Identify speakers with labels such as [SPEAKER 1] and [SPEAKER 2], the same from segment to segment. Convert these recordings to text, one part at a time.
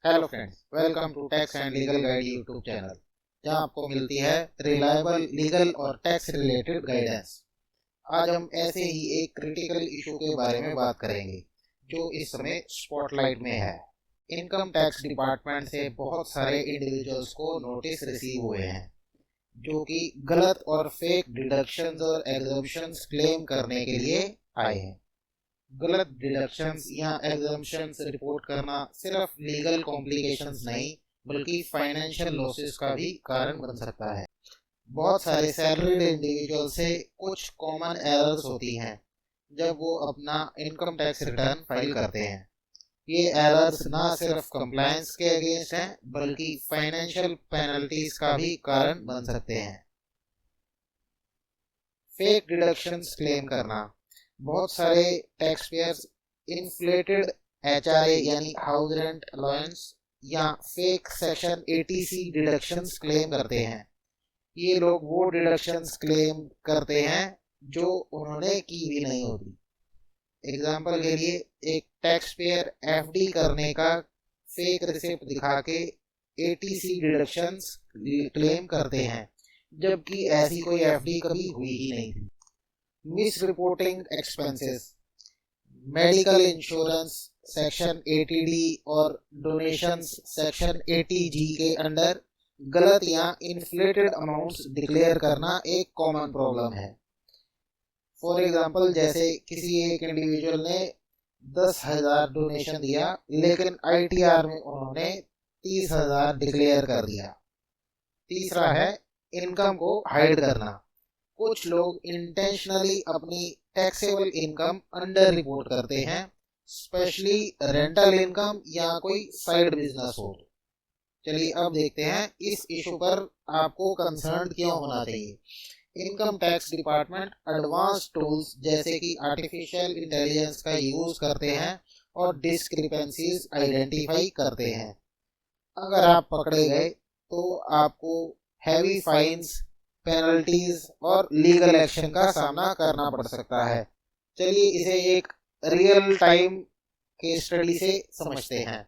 [SPEAKER 1] Hello friends, welcome to tax and legal guide YouTube channel, जहां आपको मिलती है रिलायबल लीगल और टैक्स रिलेटेड गाइडेंस। आज हम ऐसे ही एक क्रिटिकल इशू के बारे में बात करेंगे जो इस समय स्पॉटलाइट में है। इनकम टैक्स डिपार्टमेंट से बहुत सारे इंडिविजुअल्स को नोटिस रिसीव हुए हैं जो कि गलत और फेक डिडक्शंस और एग्जम्पशंस क्लेम करने के लिए आए हैं। गलत डिडक्शंस या एग्जम्पशंस रिपोर्ट करना सिर्फ लीगल कॉम्प्लिकेशंस नहीं बल्कि फाइनेंशियल लॉसेस का भी कारण बन सकता है। बहुत सारे सैलरीड इंडिविजुअल से कुछ कॉमन एरर्स होती हैं जब वो अपना इनकम टैक्स रिटर्न फाइल करते हैं। ये एरर्स ना सिर्फ कंप्लायंस के अगेंस्ट हैं बल्कि फाइनेंशियल पेनल्टीज का भी कारण बन सकते हैं। फेक डिडक्शंस क्लेम करना। बहुत सारे टैक्स पेयर्स इन्फ्लेटेड एचआरए यानी हाउस रेंट अलाउंस या fake section 80C deductions claim करते हैं। ये लोग वो डिडक्शंस क्लेम करते हैं जो उन्होंने की भी नहीं होती। एग्जाम्पल के लिए एक टैक्स पेयर एफडी करने का फेक रिसिप्ट दिखा के 80C डिडक्शंस क्लेम करते हैं जबकि ऐसी कोई एफडी कभी हुई ही नहीं थी। Miss reporting expenses. Medical insurance section 80D और डोनेशंस सेक्शन 80G के अंडर गलत या इन्फ्लेटेड अमाउंट्स डिक्लेयर करना एक कॉमन प्रॉब्लम है। फॉर एग्जांपल, जैसे किसी एक इंडिविजुअल ने 10,000 डोनेशन दिया लेकिन आईटीआर में उन्होंने 30,000 डिक्लेयर कर दिया। तीसरा है इनकम को हाइड करना। कुछ लोग इंटेंशनली अपनी टैक्सेबल इनकम अंडर रिपोर्ट करते हैं, स्पेशली रेंटल इनकम या कोई साइड बिजनेस हो। चलिए अब देखते हैं इस इशू पर आपको कंसर्न क्यों होना चाहिए। Income tax department advance tools जैसे कि आर्टिफिशियल इंटेलिजेंस का यूज करते हैं और डिस्क्रिपेंसीज आइडेंटिफाई करते हैं। अगर आप पकड़े गए तो आपको हैवी फाइन्स, पेनल्टीज और लीगल एक्शन का सामना करना पड़ सकता है। चलिए इसे एक रियल टाइम केस स्टडी से समझते हैं।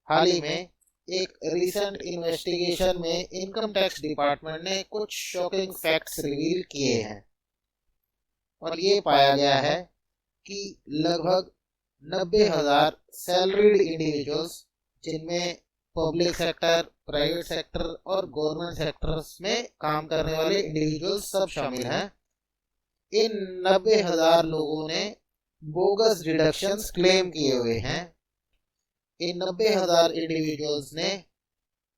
[SPEAKER 1] हाल ही में एक रीसेंट इन्वेस्टिगेशन में इनकम टैक्स डिपार्टमेंट ने कुछ शॉकिंग फैक्ट्स रिवील किए हैं और ये पाया गया है कि लगभग 90,000 सैलरीड इंडिविजुअल्स, जिनमें पब्लिक सेक्टर, प्राइवेट सेक्टर और गवर्नमेंट सेक्टर्स में काम करने वाले इंडिविजुअल्स सब शामिल हैं, इन 90,000 लोगों ने बोगस डिडक्शंस क्लेम किए हुए हैं। इन 90,000 इंडिविजुअल्स ने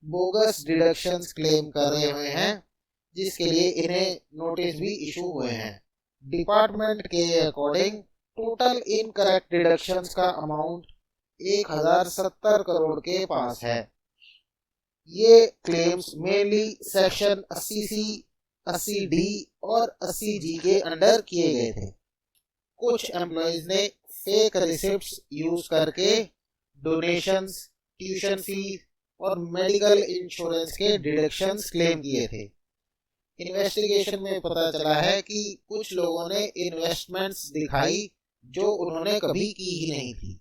[SPEAKER 1] बोगस डिडक्शंस क्लेम कर रहे हुए हैं जिसके लिए इन्हें नोटिस भी इशू हुए हैं। डिपार्टमेंट के अकॉर्डिंग टोटल इनकरेक्ट डिडक्शंस का अमाउंट 1,070 करोड़ के पास है। ये claims mainly section 80C, 80D और 80G के अंडर किए गए थे। कुछ एम्प्लॉइज ने फेक रिसिप्ट्स यूज करके डोनेशंस, ट्यूशन फीस और मेडिकल इंश्योरेंस के डिडक्शंस क्लेम किए थे। इन्वेस्टिगेशन में पता चला है कि कुछ लोगों ने इन्वेस्टमेंट्स दिखाई जो उन्होंने कभी की ही नहीं थी।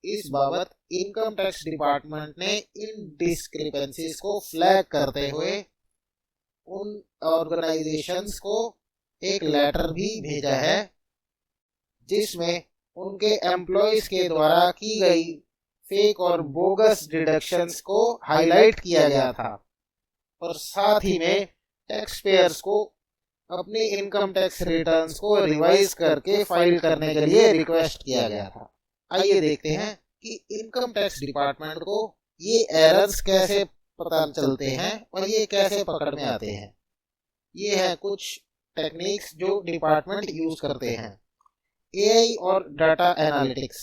[SPEAKER 1] इस बाबत इनकम टैक्स डिपार्टमेंट ने इन डिस्क्रिपेंसीज को फ्लैग करते हुए उन ऑर्गेनाइजेशंस को एक लेटर भी भेजा है जिसमें उनके एम्प्लॉयज के द्वारा की गई फेक और बोगस डिडक्शंस को हाईलाइट किया गया था और साथ ही में टैक्स पेयर्स को अपनी इनकम टैक्स रिटर्न्स को रिवाइज करके फाइल करने के लिए रिक्वेस्ट किया गया था। आइए देखते हैं कि इनकम टैक्स डिपार्टमेंट को ये एरर्स कैसे पता चलते हैं और ये कैसे पकड़ में आते हैं। ये हैं कुछ टेक्निक्स जो डिपार्टमेंट यूज करते हैं। एआई और data analytics.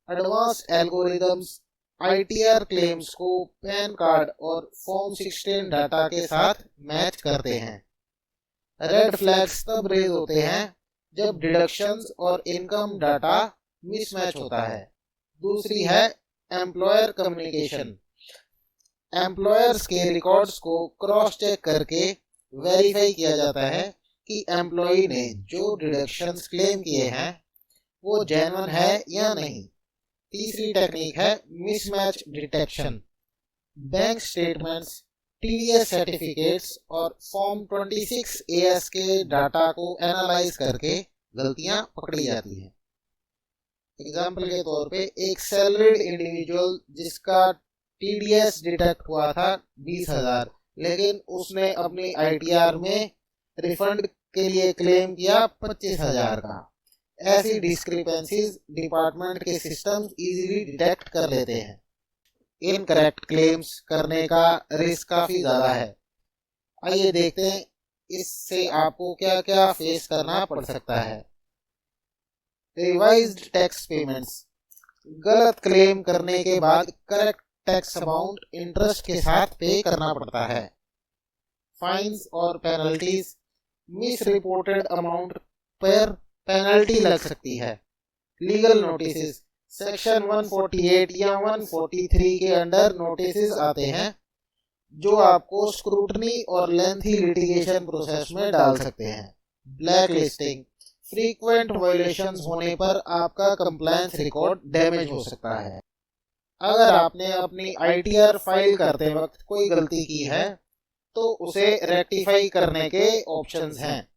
[SPEAKER 1] Advance algorithms ITR claims को पैन कार्ड और फॉर्म 16 डाटा के साथ मैच करते हैं। रेड फ्लैग्स तब रेज होते हैं जब डिडक्शंस और इनकम डाटा मिसमैच होता है। दूसरी है एम्प्लॉयर कम्युनिकेशन। एम्प्लॉयर्स के रिकॉर्ड्स को क्रॉस चेक करके वेरीफाई किया जाता है कि एम्प्लॉय ने जो डिडक्शंस क्लेम किए हैं वो जेन्युइन है या नहीं। तीसरी टेक्निक है mismatch detection. Bank statements, TDS certificates और फॉर्म 26 एएस के डाटा को एनालाइज करके गलतियां पकड़ी जाती हैं। एग्जाम्पल के तौर पे एक सैलरीड इंडिविजुअल जिसका टीडीएस डिटेक्ट हुआ था 20,000, लेकिन उसने अपनी आईटीआर में रिफंड के लिए क्लेम किया 25,000 का। ऐसी डिस्क्रिपेंसीज डिपार्टमेंट के सिस्टम्स इजीली डिटेक्ट कर लेते हैं। इनकरेक्ट क्लेम्स करने का रिस्क काफी ज्यादा है। आइए देखते हैं इससे आपको क्या क्या फेस करना पड़ सकता है। रिवाइज्ड टैक्स पेमेंट्स, गलत क्लेम करने के बाद करेक्ट टैक्स अमाउंट इंटरेस्ट के साथ पे करना पड़ता है। फाइन्स और पेनल्टीज, मिस रिपोर्टेड अमाउंट पर पेनल्टी लग सकती है। लीगल नोटिस, सेक्शन 148 या 143 के अंडर नोटिस आते हैं जो आपको स्क्रूटनी और लेंथी लिटिगेशन प्रोसेस में डाल सकते हैं। ब्लैक लिस्टिंग, फ्रीक्वेंट वायलेशंस होने पर आपका कंप्लायंस रिकॉर्ड डैमेज हो सकता है। अगर आपने अपनी आईटीआर फाइल करते वक्त कोई गलती की है तो उसे रेक्टिफाई करने के ऑप्शंस हैं।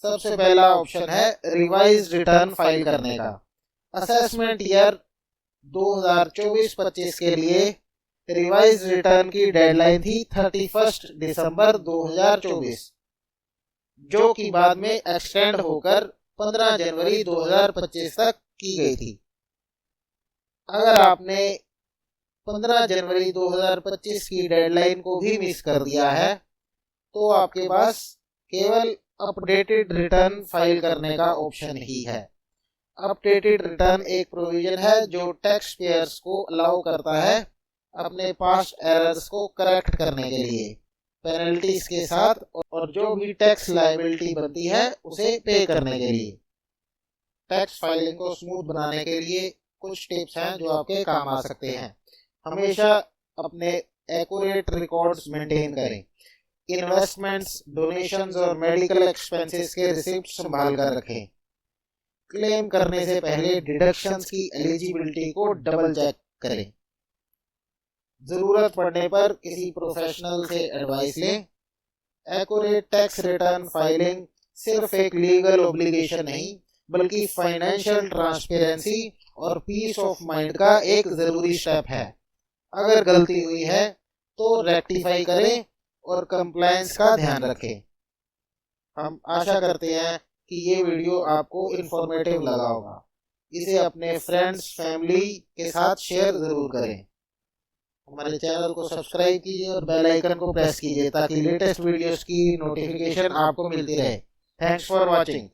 [SPEAKER 1] सबसे पहला ऑप्शन है रिवाइज रिटर्न फाइल करने का। असेसमेंट ईयर 2024-25 के लिए रिवाइज रिटर्न की डेडलाइन थी 31 दिसंबर 2024, जो कि बाद में एक्सटेंड होकर 15 जनवरी 2025 तक की गई थी। अगर आपने 15 जनवरी 2025 की डेडलाइन को भी मिस कर दिया है तो आपके पास केवल अपडेटेड रिटर्न फाइल करने का ऑप्शन ही है। अपडेटेड रिटर्न एक प्रोविजन है जो टैक्स पेयर्स को अलाउ करता है अपने पास्ट एरर्स को करेक्ट करने के लिए पेनल्टीज के साथ, और जो भी टैक्स लायबिलिटी बनती है उसे पे करने के लिए। टैक्स फाइलिंग को स्मूथ बनाने के लिए कुछ टिप्स हैं जो आपके काम आ सकते हैं। हमेशा अपने एक्यूरेट रिकॉर्ड्स मेंटेन करें। इन्वेस्टमेंट्स, डोनेशंस और मेडिकल एक्सपेंसेस के रिसिप्ट संभाल कर रखें। क्लेम करने से पहले डिडक्शंस की एलिजिबिलिटी को डबल चेक करें। जरूरत पड़ने पर किसी प्रोफेशनल से एडवाइस लें। एक्यूरेट टैक्स रिटर्न फाइलिंग सिर्फ एक लीगल ऑब्लिगेशन नहीं बल्कि फाइनेंशियल ट्रांसपेरेंसी और पीस ऑफ माइंड का एक जरूरी स्टेप है। अगर गलती हुई है तो रेक्टिफाई करें और कंप्लायंस का ध्यान रखें। हम आशा करते हैं कि ये वीडियो आपको इंफॉर्मेटिव लगा होगा। इसे अपने फ्रेंड्स, फैमिली के साथ शेयर जरूर करें। हमारे चैनल को सब्सक्राइब कीजिए और बेल आइकन को प्रेस कीजिए ताकि लेटेस्ट वीडियोस की नोटिफिकेशन आपको मिलती रहे। Thanks for watching.